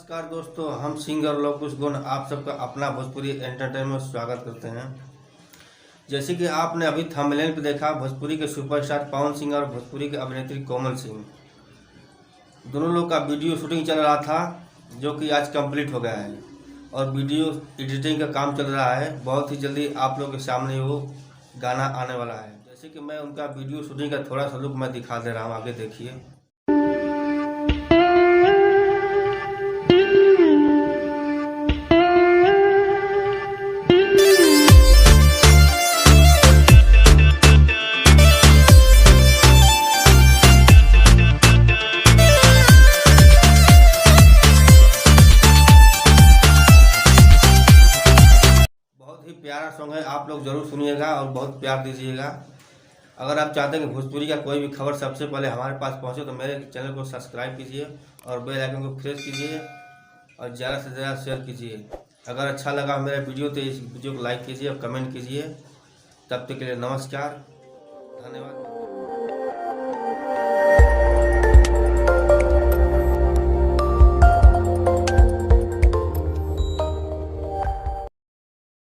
नमस्कार दोस्तों, हम सिंगर लोकुश गुण आप सबका अपना भोजपुरी एंटरटेनमेंट में स्वागत करते हैं। जैसे कि आपने अभी थंबनेल पे देखा, भोजपुरी के सुपरस्टार पवन सिंह और भोजपुरी के अभिनेत्री कोमल सिंह दोनों लोग का वीडियो शूटिंग चल रहा था, जो कि आज कंप्लीट हो गया है और वीडियो एडिटिंग का काम चल रहा है। बहुत ही जल्दी आप लोग के सामने वो गाना आने वाला है। जैसे कि मैं उनका वीडियो शूटिंग का थोड़ा सा लुक मैं दिखा दे रहा हूँ, आगे देखिए। बहुत ही प्यारा सॉन्ग है, आप लोग जरूर सुनिएगा और बहुत प्यार दीजिएगा। अगर आप चाहते हैं कि भोजपुरी का कोई भी खबर सबसे पहले हमारे पास पहुंचे, तो मेरे चैनल को सब्सक्राइब कीजिए और बेल आइकन को प्रेस कीजिए और ज़्यादा से ज़्यादा शेयर कीजिए। अगर अच्छा लगा मेरा वीडियो तो इस वीडियो को लाइक कीजिए और कमेंट कीजिए। तब तक के लिए नमस्कार, धन्यवाद।